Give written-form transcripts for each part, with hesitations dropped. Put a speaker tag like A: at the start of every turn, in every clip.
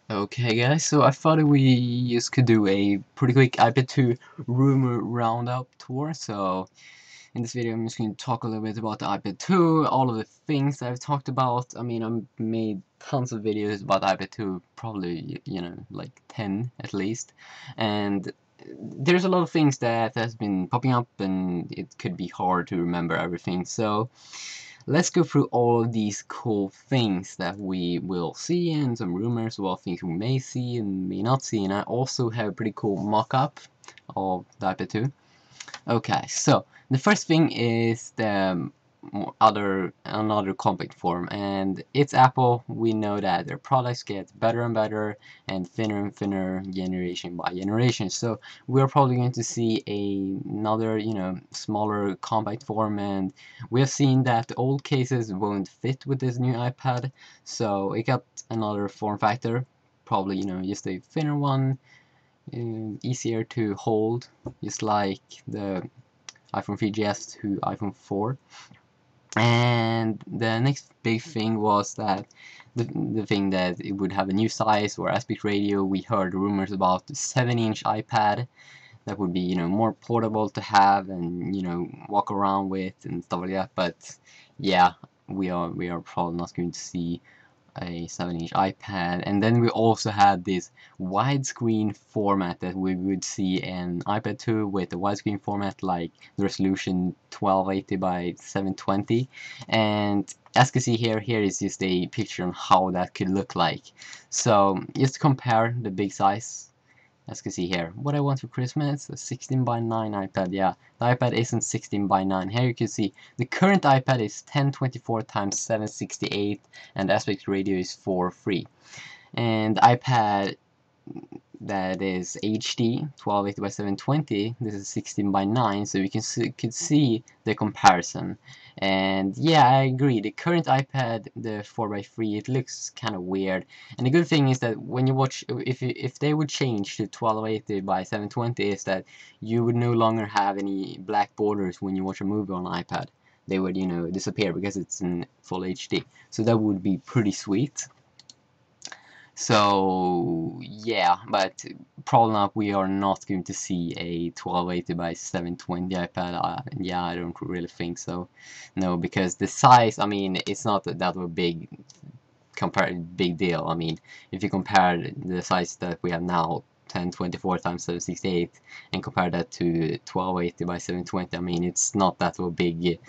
A: Okay guys, so I thought we just could do a pretty quick iPad 2 rumor roundup tour. So in this video I'm just going to talk a little bit about the iPad 2, all of the things that I've talked about. I mean, I've made tons of videos about iPad 2, probably, you know, like 10 at least. And there's a lot of things that has been popping up and it could be hard to remember everything. So let's go through all of these cool things that we will see and some rumors about things we may see and may not see. And I also have a pretty cool mock-up of the iPad 2. Okay, so the first thing is the another compact form, and it's Apple. We know that their products get better and better and thinner generation by generation. So we're probably going to see another, you know, smaller compact form, and we have seen that the old cases won't fit with this new iPad, so it got another form factor, probably, you know, just a thinner one, easier to hold, just like the iPhone 3GS to iPhone 4. And the next big thing was that the thing that it would have a new size or aspect ratio. We heard rumors about the 7-inch iPad that would be, you know, more portable to have and, you know, walk around with and stuff like that. But yeah, we are probably not going to see a 7-inch iPad. And then we also had this widescreen format that we would see in iPad 2 with the widescreen format, like the resolution 1280 by 720. And as you can see here is just a picture on how that could look like. So just to compare the big size, as you can see here, what I want for Christmas, a 16 by 9 iPad. Yeah, the iPad isn't 16 by 9. Here you can see the current iPad is 1024 times 768 and the aspect ratio is 4:3. And iPad that is HD 1280 by 720, this is 16 by 9, so you could see the comparison. And yeah, I agree, the current iPad, the 4:3, it looks kind of weird. And the good thing is that when you watch, if they would change to 1280 by 720, is that you would no longer have any black borders when you watch a movie on iPad. They would, you know, disappear because it's in full HD. So that would be pretty sweet. So yeah, but probably not, we are not going to see a 1280 by 720 iPad. Yeah, I don't really think so. No, because the size, I mean, it's not that of a big deal. I mean, if you compare the size that we have now, 1024 times 768, and compare that to 1280 by 720, I mean, it's not that of a big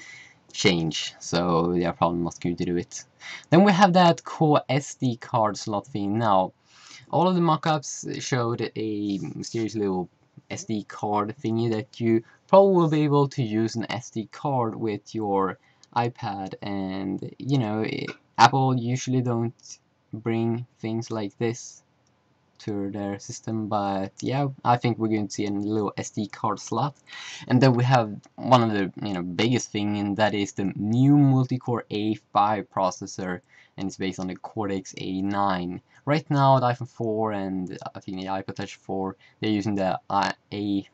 A: change, so they are probably not going to do it. Then we have that cool SD card slot thing. Now, all of the mockups showed a mysterious little SD card thingy that you probably will be able to use an SD card with your iPad, and you know, Apple usually don't bring things like this to their system, but yeah, I think we're going to see a little SD card slot. And then we have one of the, you know, biggest thing, and that is the new multi-core A5 processor, and it's based on the Cortex A9. Right now the iPhone 4 and I think the iPod Touch 4, they're using the A4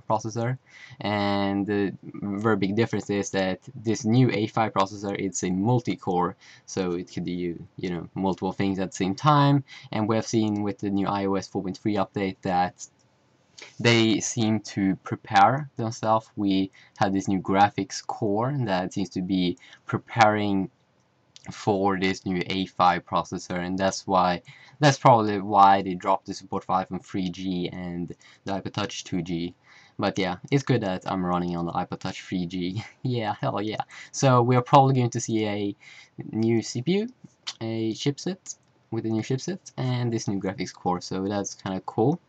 A: processor, and the very big difference is that this new A5 processor, it's a multi-core, so it could do, you know, multiple things at the same time. And we have seen with the new iOS 4.3 update that they seem to prepare themselves. We had this new graphics core that seems to be preparing for this new A5 processor, and that's probably why they dropped the support for iPhone 3G and the iPod Touch 2G. But yeah, it's good that I'm running on the iPod Touch 3G. Yeah, hell yeah. So we're probably going to see a new CPU, a chipset with a new chipset, and this new graphics core, so that's kind of cool.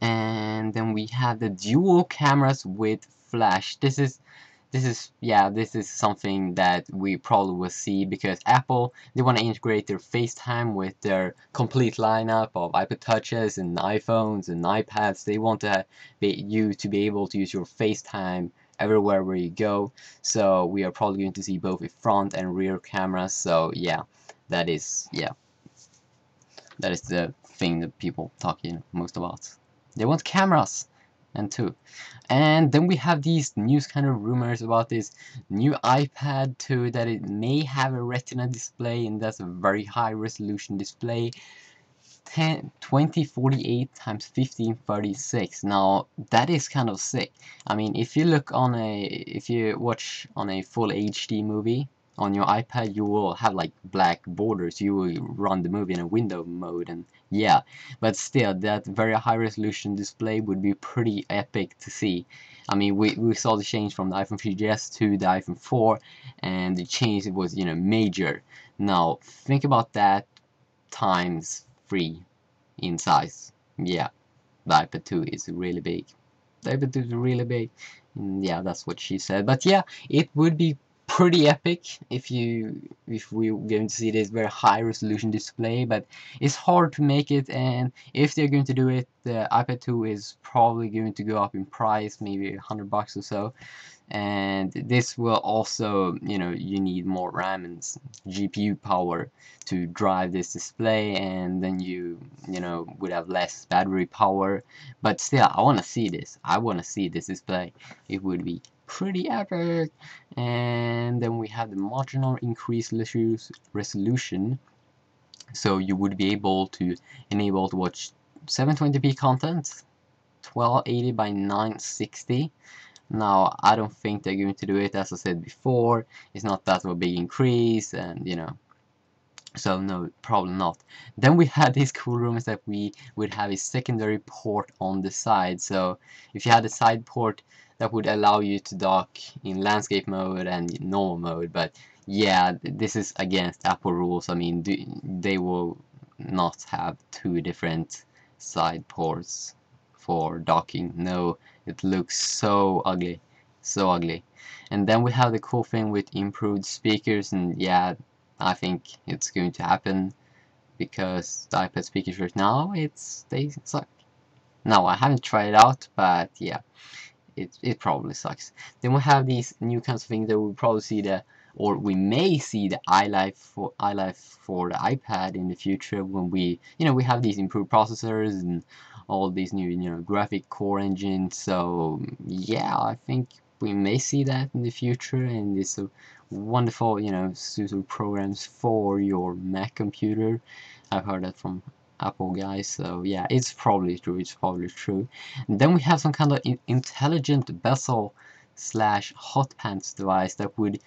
A: And then we have the dual cameras with flash. This is something that we probably will see, because Apple, they want to integrate their FaceTime with their complete lineup of iPod Touches and iPhones and iPads. They want you to be able to use your FaceTime everywhere where you go. So we are probably going to see both a front and rear cameras. So yeah, that is the thing that people talking most about. They want cameras, and 2. And then we have these news kind of rumors about this new iPad 2 that it may have a Retina display, and that's a very high resolution display, 2048 times 1536. Now that is kind of sick. I mean, if you watch on a full HD movie on your iPad, you will have like black borders. You will run the movie in a window mode, and yeah, but still, that very high resolution display would be pretty epic to see. I mean, we saw the change from the iPhone 3GS to the iPhone 4, and the change was, you know, major. Now think about that times 3 in size. Yeah, the iPad 2 is really big. The iPad 2 is really big. Yeah, that's what she said. But yeah, it would be pretty epic if we're going to see this very high resolution display, but it's hard to make it, and if they're going to do it, the iPad 2 is probably going to go up in price, maybe $100 or so. And this will also, you know, you need more RAM and GPU power to drive this display, and then you know, would have less battery power. But still, I want to see this. I want to see this display. It would be pretty epic. And then we have the marginal increased resolution, so you would be able to enable to watch 720p content, 1280 by 960. Now, I don't think they're going to do it. As I said before, it's not that of a big increase, and you know, so no, probably not. Then we had these cool rumors that we would have a secondary port on the side. So if you had a side port, that would allow you to dock in landscape mode and normal mode. But yeah, this is against Apple rules. I mean, they will not have two different side ports for docking. No, it looks so ugly, so ugly. And then we have the cool thing with improved speakers, and yeah, I think it's going to happen because the iPad speakers right now, they suck. No, I haven't tried it out, but yeah, it probably sucks. Then we have these new kinds of things that we'll probably see or we may see the iLife for the iPad in the future, when we have these improved processors and all these new graphic core engines. So yeah, I think we may see that in the future, and it's a wonderful suitable programs for your Mac computer. I've heard that from Apple guys, so yeah, it's probably true. It's probably true. And then we have some kind of intelligent bezel slash hot pants device that would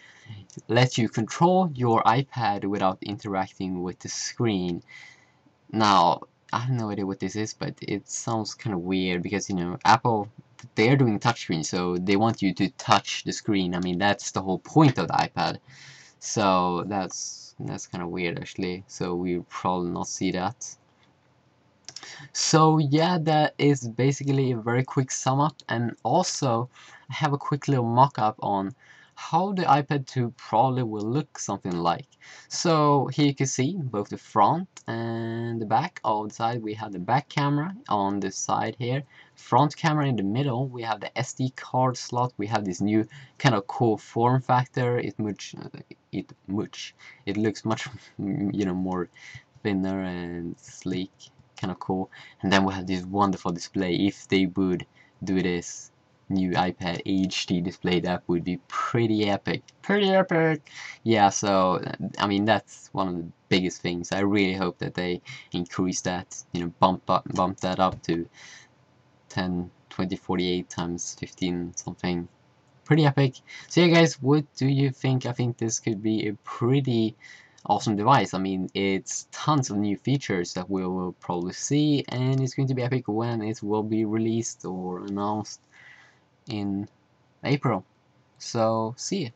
A: let you control your iPad without interacting with the screen. Now, I have no idea what this is, but it sounds kind of weird because Apple, they're doing touchscreen, so they want you to touch the screen. I mean, that's the whole point of the iPad. So that's kind of weird actually. So we'll probably not see that. So yeah, that is basically a very quick sum up, and also I have a quick little mock-up on how the iPad 2 probably will look something like. So here you can see both the front and the back. On the side we have the back camera, on the side here front camera, in the middle we have the SD card slot. We have this new kind of cool form factor. It looks much more thinner and sleek, kind of cool. And then we have this wonderful display. If they would do this new iPad HD display, that would be pretty epic. Pretty epic! Yeah, so I mean, that's one of the biggest things. I really hope that they increase that, bump that up to 2048 times 15 something. Pretty epic. So yeah guys, what do you think? I think this could be a pretty awesome device. I mean, it's tons of new features that we will probably see, and it's going to be epic when it will be released or announced in April. So see ya.